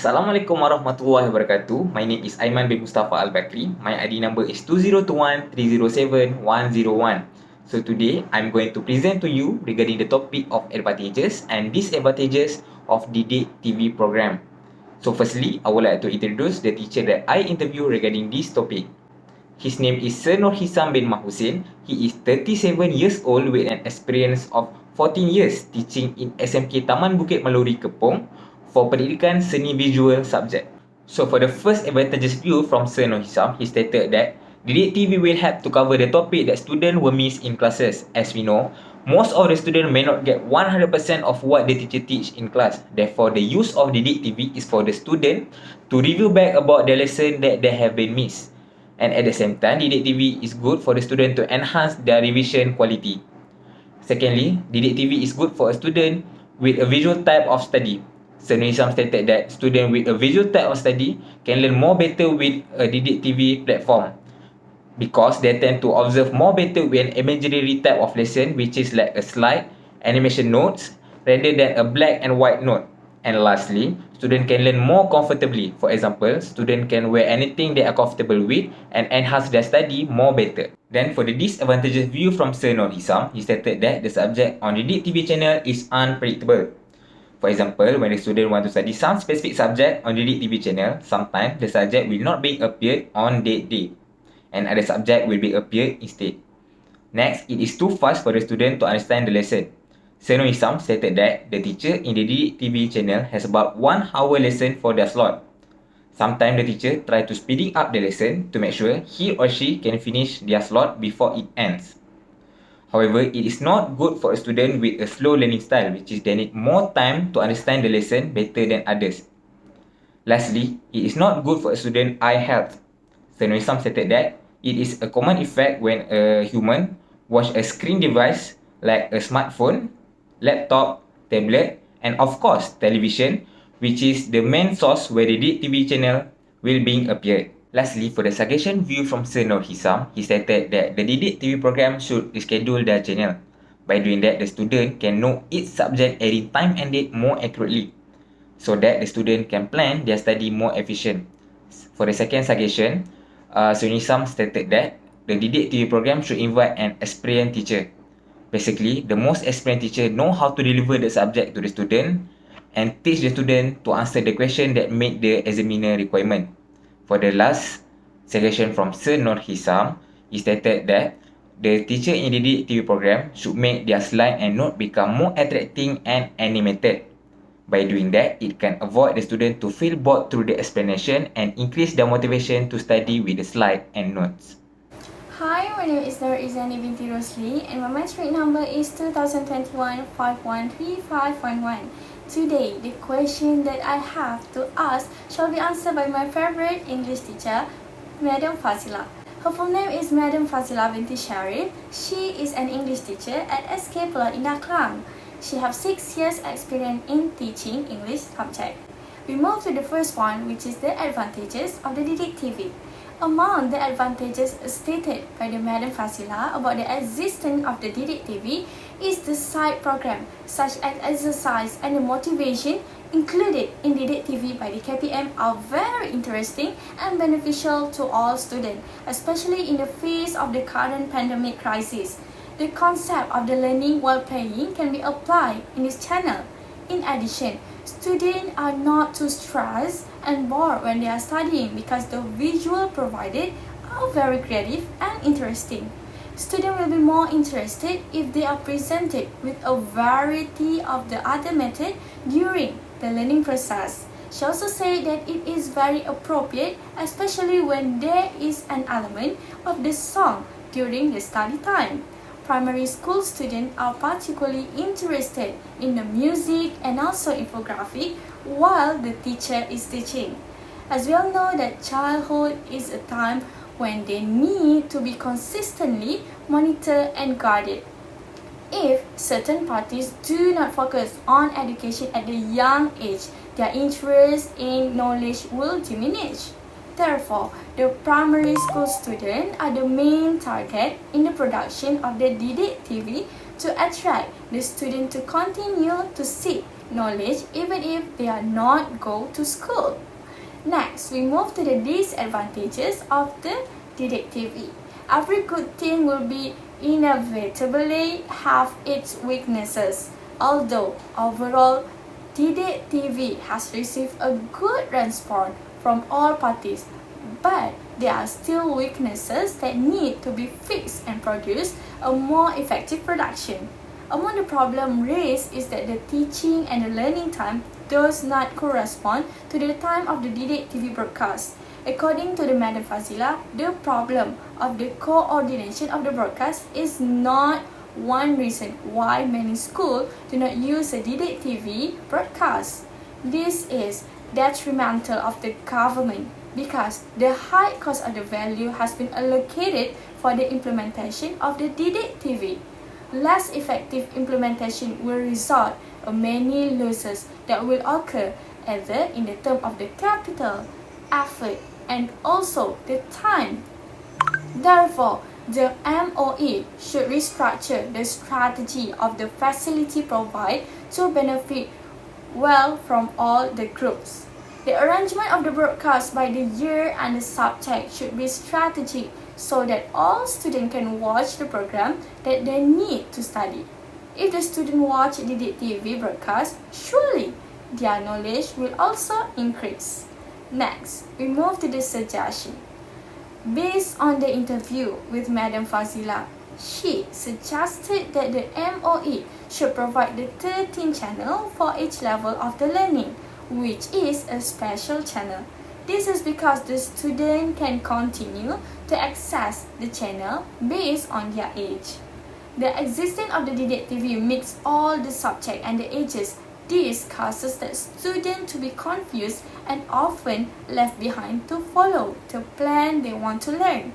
Assalamualaikum warahmatullahi wabarakatuh. My name is Aiman bin Mustafa Al-Bakri. My ID number is 2021307101. So today, I'm going to present to you regarding the topic of advantages and disadvantages of Didik TV program. So firstly, I would like to introduce the teacher that I interviewed regarding this topic. His name is Sir Nur Hisam bin Mahusin. He is 37 years old with an experience of 14 years teaching in SMK Taman Bukit Maluri Kepong for pendidikan seni visual subject. So for the first advantageous view from Sir Nur Hisam, he stated that Didik TV will help to cover the topic that students will miss in classes. As we know, most of the students may not get 100% of what the teacher teach in class. Therefore, the use of Didik TV is for the student to review back about the lesson that they have been missed. And at the same time, Didik TV is good for the student to enhance their revision quality. Secondly, Didik TV is good for a student with a visual type of study. Sir Nur Hisam stated that students with a visual type of study can learn more better with a Didik TV platform because they tend to observe more better with an imaginary type of lesson, which is like a slide, animation notes, rather than a black and white note. And lastly, students can learn more comfortably. For example, students can wear anything they are comfortable with and enhance their study more better. Then for the disadvantageous view from Sir Nur Hisam, he stated that the subject on the Didik TV channel is unpredictable. For example, when the student want to study some specific subject on the Didik TV channel, sometimes the subject will not be appeared on that day, and other subject will be appeared instead. Next, it is too fast for the student to understand the lesson. Sir Nur Hisam stated that the teacher in the Didik TV channel has about 1 hour lesson for their slot. Sometimes the teacher try to speeding up the lesson to make sure he or she can finish their slot before it ends. However, it is not good for a student with a slow learning style, which is they need more time to understand the lesson better than others. Lastly, it is not good for a student eye health. Sir Nur Hisam stated that it is a common effect when a human watch a screen device like a smartphone, laptop, tablet, and of course television, which is the main source where the Didik TV channel will being appeared. Lastly, for the suggestion view from Sir Nur Hisam, he stated that the Didik TV program should reschedule their channel. By doing that, the student can know each subject airing time and date more accurately, so that the student can plan their study more efficient. For the second suggestion, Sir Nur Hisam stated that the Didik TV program should invite an experienced teacher. Basically, the most experienced teacher know how to deliver the subject to the student and teach the student to answer the question that meet the examiner requirement. For the last suggestion from Sir Nur Hisam, he stated that the teacher in the Didik TV program should make their slide and note become more attracting and animated. By doing that, it can avoid the student to feel bored through the explanation and increase their motivation to study with the slide and notes. Hi, my name is Nur Izani binti Rosli and my matric number is 2021-513511. Today, the question that I have to ask shall be answered by my favorite English teacher, Madam Fazila. Her full name is Madam Fazila binti Sharif. She is an English teacher at SK Pulau Indah Klang. She has 6 years experience in teaching English subject. We move to the first one, which is the advantages of the Didik TV. Among the advantages stated by the Madam Fazila about the existence of the Didik TV is the side program such as exercise and the motivation included in Didik TV by the KPM are very interesting and beneficial to all students, especially in the face of the current pandemic crisis. The concept of the learning while playing can be applied in this channel. In addition, students are not too stressed and bored when they are studying because the visual provided are very creative and interesting. Students will be more interested if they are presented with a variety of the other methods during the learning process. She also said that it is very appropriate, especially when there is an element of the song during the study time. Primary school students are particularly interested in the music and also infographic while the teacher is teaching. As we all know that childhood is a time when they need to be consistently monitored and guarded. If certain parties do not focus on education at the young age, their interest in knowledge will diminish. Therefore, the primary school students are the main target in the production of the Didik TV to attract the student to continue to seek knowledge even if they are not go to school. Next, we move to the disadvantages of the Didik TV. Every good thing will be inevitably have its weaknesses. Although overall, Didik TV has received a good response from all parties, but there are still weaknesses that need to be fixed and produce a more effective production. Among the problem raised is that the teaching and the learning time does not correspond to the time of the Didik TV broadcast. According to the Madam Fazila, the problem of the coordination of the broadcast is not one reason why many schools do not use the Didik TV broadcast. This is detrimental of the government because the high cost of the value has been allocated for the implementation of the Didik TV. Less effective implementation will result in many losses that will occur either in the term of the capital, effort, and also the time. Therefore, the MOE should restructure the strategy of the facility provided to benefit well from all the groups. The arrangement of the broadcast by the year and the subject should be strategic so that all students can watch the program that they need to study. If the student watch the Didik TV broadcast, surely their knowledge will also increase. Next, we move to the suggestion. Based on the interview with Madam Fazila, she suggested that the MOE should provide the 13 channel for each level of the learning, which is a special channel. This is because the student can continue to access the channel based on their age. The existence of the Didik TV mix all the subject and the ages. This causes the student to be confused and often left behind to follow the plan they want to learn.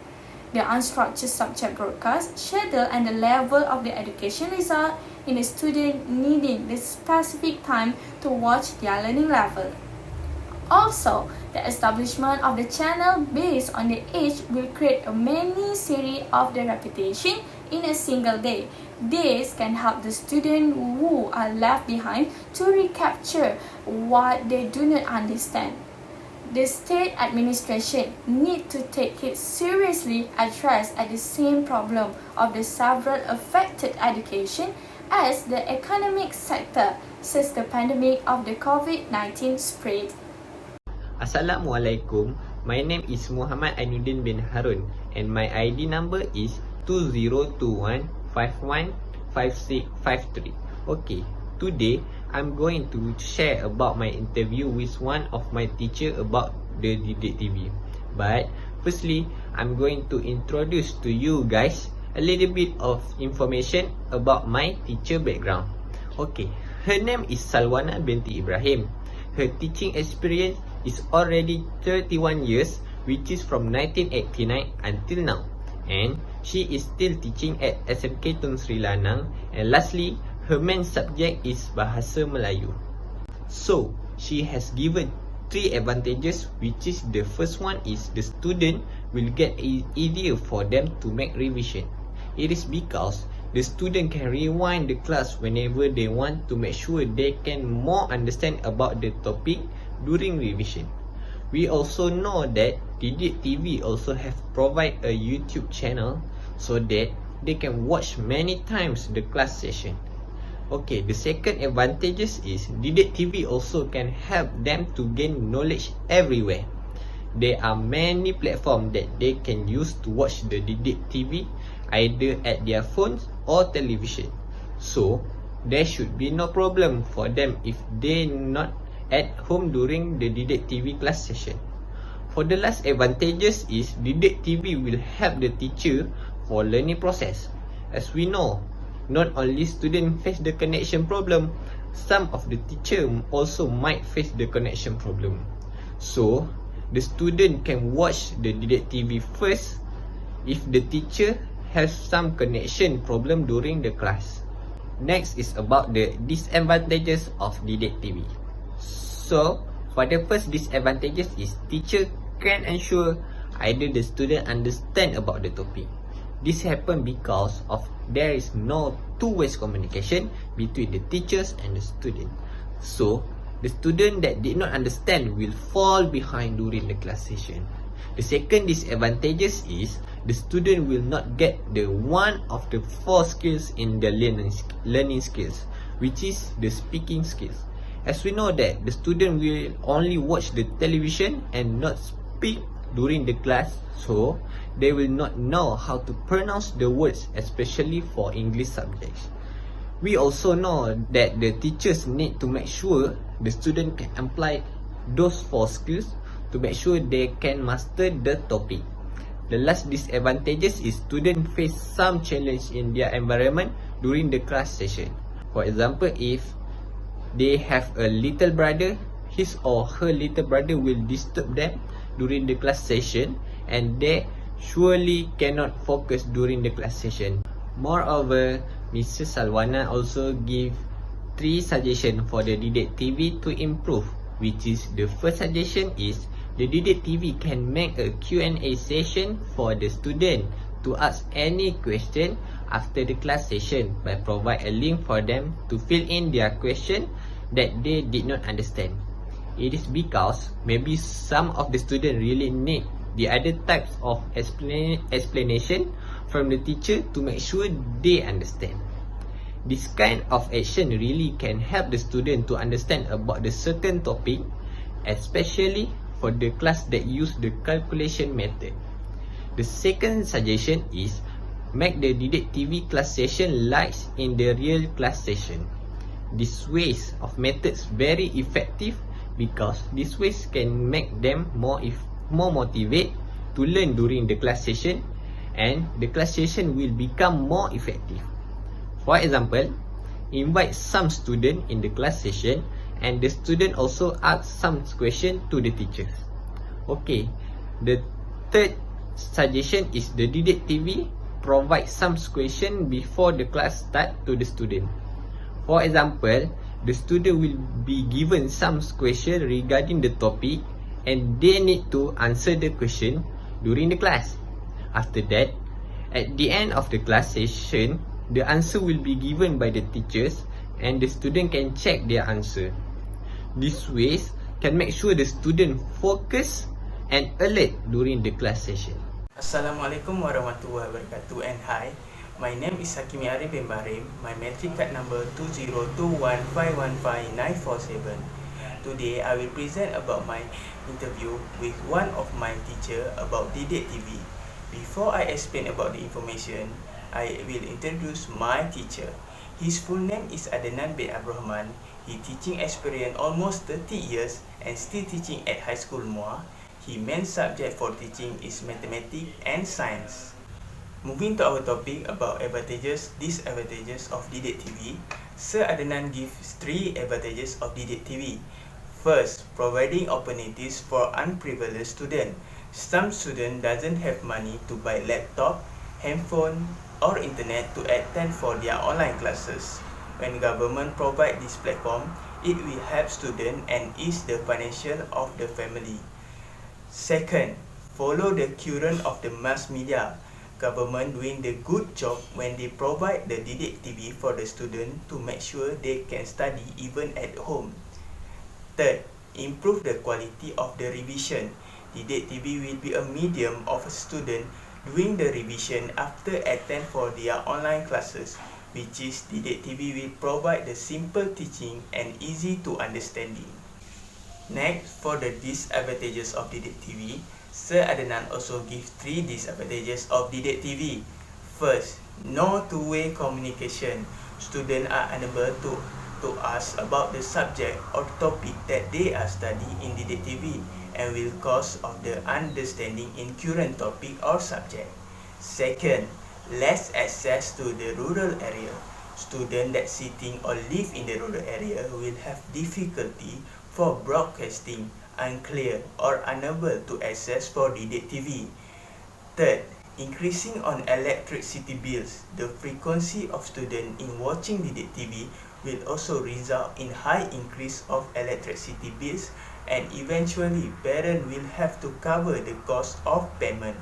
The unstructured subject broadcast schedule and the level of the education result in the student needing the specific time to watch their learning level. Also, the establishment of the channel based on the age will create a many series of the repetition in a single day. This can help the students who are left behind to recapture what they do not understand. The state administration need to take it seriously address at the same problem of the several affected education as the economic sector since the pandemic of the COVID-19 spread. Assalamualaikum. My name is Muhammad Ainuddin bin Harun and my ID number is 2021515653. Okay, today I'm going to share about my interview with one of my teacher about the Didik TV. But firstly, I'm going to introduce to you guys a little bit of information about my teacher background. Okay, her name is Salwana binti Ibrahim. Her teaching experience is already 31 years, which is from 1989 until now. And she is still teaching at SMK Tun Sri Lanang. And lastly, her main subject is Bahasa Melayu. So, she has given 3 advantages, which is the first one is the student will get easier for them to make revision. It is because the student can rewind the class whenever they want to make sure they can more understand about the topic during revision. We also know that Didik TV also have provide a YouTube channel so that they can watch many times the class session. Okay, the second advantages is Didik TV also can help them to gain knowledge everywhere. There are many platforms that they can use to watch the Didik TV either at their phones or television. So, there should be no problem for them if they not at home during the Didik TV class session. For the last advantages is Didik TV will help the teacher for learning process. As we know, not only students face the connection problem, some of the teacher also might face the connection problem. So, the student can watch the Didik TV first if the teacher has some connection problem during the class. Next is about the disadvantages of Didik TV. So, for the first disadvantages is teacher can ensure either the student understand about the topic. This happen because of there is no two-way communication between the teachers and the student. So, the student that did not understand will fall behind during the class session. The second disadvantage is the student will not get the one of the 4 skills in the learning skills, which is the speaking skills. As we know that the student will only watch the television and not speak during the class, so they will not know how to pronounce the words, especially for English subjects. We also know that the teachers need to make sure the student can apply those 4 skills to make sure they can master the topic. The last disadvantages is students face some challenge in their environment during the class session. For example, if they have a little brother, his or her little brother will disturb them during the class session and they surely cannot focus during the class session. Moreover, Mrs. Salwana also give 3 suggestions for the Didik TV to improve, which is the first suggestion is the Didik TV can make a Q&A session for the student to ask any question after the class session by provide a link for them to fill in their question that they did not understand. It is because maybe some of the students really need the other types of explanation from the teacher to make sure they understand. This kind of action really can help the student to understand about the certain topic, especially for the class that use the calculation method. The second suggestion is make the Didik TV class session like in the real class session. This ways of methods very effective because this ways can make them more motivated to learn during the class session and the class session will become more effective. For example, invite some student in the class session and the student also ask some question to the teachers. Okay, the third suggestion is the Didik TV provide some question before the class start to the student. For example, the student will be given some question regarding the topic and they need to answer the question during the class. After that, at the end of the class session, the answer will be given by the teachers and the student can check their answer. These ways can make sure the student focus and alert during the class session. Assalamualaikum warahmatullahi wabarakatuh and hi. My name is Hakimi Arif bin Barim. My metric card number 20215155947. Today I will present about my interview with one of my teacher about Didik TV. Before I explain about the information, I will introduce my teacher. His full name is Adnan bin Abdurrahman. He teaching experience almost 30 years and still teaching at High School Muar. His main subject for teaching is mathematics and science. Moving to our topic about advantages, disadvantages of Didik TV, Sir Adnan gives 3 advantages of Didik TV. First, providing opportunities for unprivileged students. Some students doesn't have money to buy laptop, handphone, or internet to attend for their online classes. When government provide this platform, it will help students and ease the financial of the family. Second, follow the current of the mass media. Government doing the good job when they provide the Didik TV for the student to make sure they can study even at home. Third, improve the quality of the revision. Didik TV will be a medium of a student doing the revision after attend for their online classes, which is Didik TV will provide the simple teaching and easy to understanding. Next, for the disadvantages of Didik TV, Sir Adnan also gives 3 disadvantages of Didik TV. First, no two-way communication. Students are unable to ask about the subject or topic that they are studying in Didik TV and will cause of the understanding in current topic or subject. Second, less access to the rural area. Students that sitting or live in the rural area will have difficulty for broadcasting, unclear or unable to access for Didik TV. Third, increasing on electricity bills. The frequency of students in watching Didik TV will also result in high increase of electricity bills and eventually parents will have to cover the cost of payment.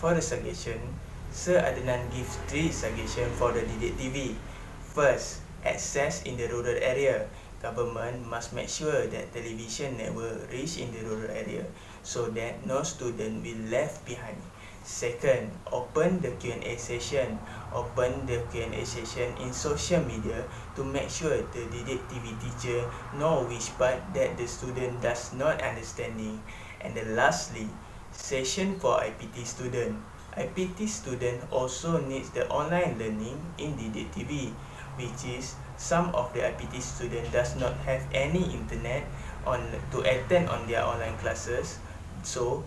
For the suggestion, Sir Adnan gives 3 suggestions for the Didik TV. First, access in the rural area. Government must make sure that television network reach in the rural area so that no student will left behind. Second, open the Q&A session. Open the Q&A session in social media to make sure the Didik TV teacher know which part that the student does not understanding. And then lastly, session for IPT student. IPT student also needs the online learning in Didik TV, which is some of the IPT student does not have any internet to attend on their online classes, so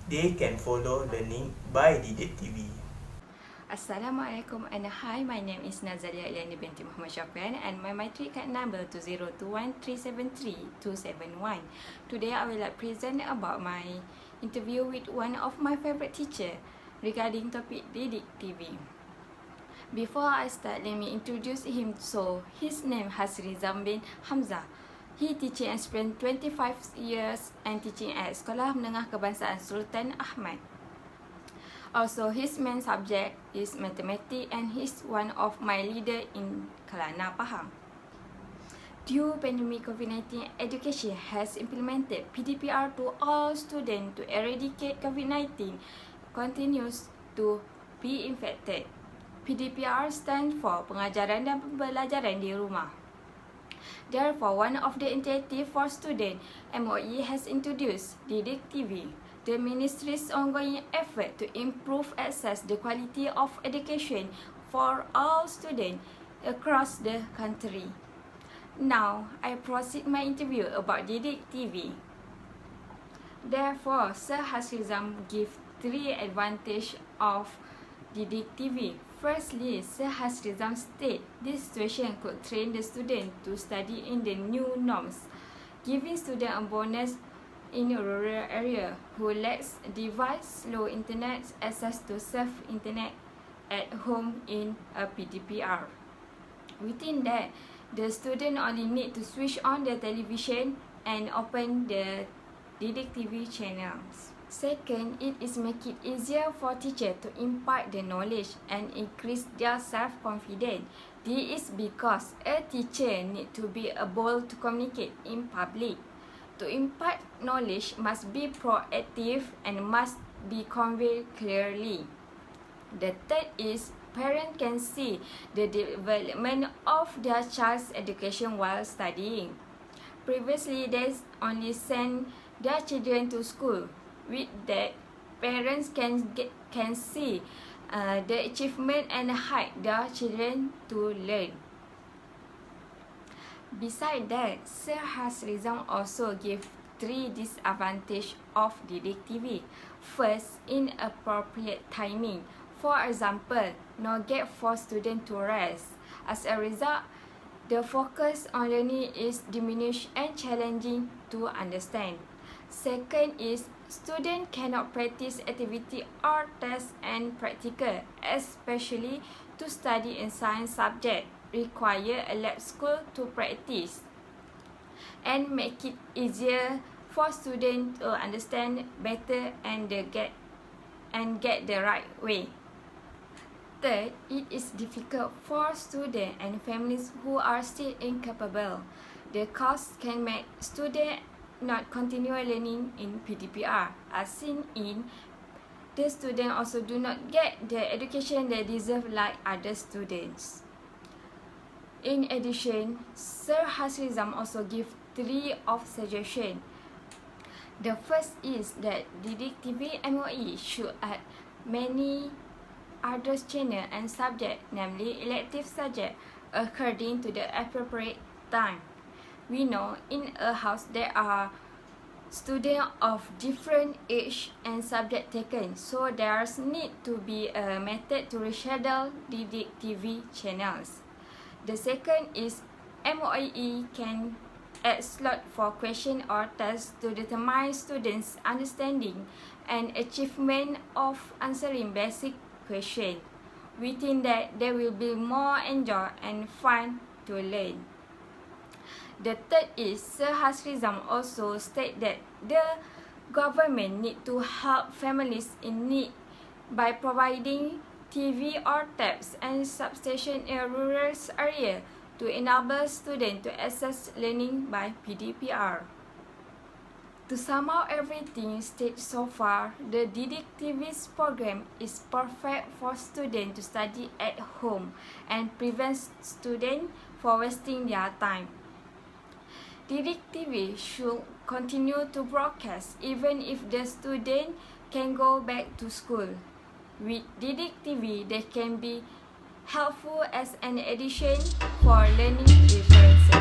they can follow learning by Didik TV. Assalamualaikum and hi, my name is Nazalia Eliani binti Muhammad Syafian and my matric card number 20213732271. Today I will present about my interview with one of my favorite teacher regarding topic Didik TV. Before I start, let me introduce him. So, his name Hasrizam bin Hamzah. He teaching and spent 25 years and teaching at Sekolah Menengah Kebangsaan Sultan Ahmad. Also, his main subject is mathematics and he's one of my leader in Kelana Pahang. Due pandemic COVID-19, education has implemented PDPR to all students to eradicate COVID-19 continues to be infected. PDPR stands for pengajaran dan pembelajaran di rumah. Therefore, one of the initiative for students, MOE has introduced Didik TV, the ministry's ongoing effort to improve access the quality of education for all students across the country. Now, I proceed my interview about Didik TV. Therefore, Sir Hasrizam give 3 advantages of Didik TV. Firstly, Sir Hasrizam state this situation could train the student to study in the new norms, giving students a bonus in a rural area who lacks device, slow internet access to safe internet at home in a PDPR. Within that, the student only need to switch on the television and open the Didik TV channels. Second, it is make it easier for teachers to impart the knowledge and increase their self-confidence. This is because a teacher need to be able to communicate in public. To impart knowledge must be proactive and must be conveyed clearly. The third is parents can see the development of their child's education while studying. Previously, they only send their children to school. With that, parents can see the achievement and help their children to learn. Besides that, Sir Hasrizam also give 3 disadvantages of Didik TV. First, inappropriate timing. For example, no gap for students to rest. As a result, the focus on learning is diminished and challenging to understand. Second is students cannot practice activity or test and practical, especially to study in science subject require a lab school to practice and make it easier for students to understand better and get the right way. Third, it is difficult for students and families who are still incapable. The cost can make students not continue learning in PDPR, as seen in the students also do not get the education they deserve like other students. In addition, Sir Hasrizam also give 3 of suggestion. The first is that Didik TV MOE should add many other channel and subject, namely elective subject, according to the appropriate time. We know in a house there are students of different age and subject taken, so there's need to be a method to reschedule Didik TV channels. The second is MOE can add slot for question or test to determine students' understanding and achievement of answering basic question. Within that, there will be more enjoy and fun to learn. The third is Sir Hasrizam also state that the government need to help families in need by providing TV or taps and substation in rural area to enable students to access learning by PDPR. To sum up everything stated so far, the Didik TV's program is perfect for students to study at home and prevents students from wasting their time. Didik TV should continue to broadcast even if the student can go back to school. With Didik TV, they can be helpful as an addition for learning references.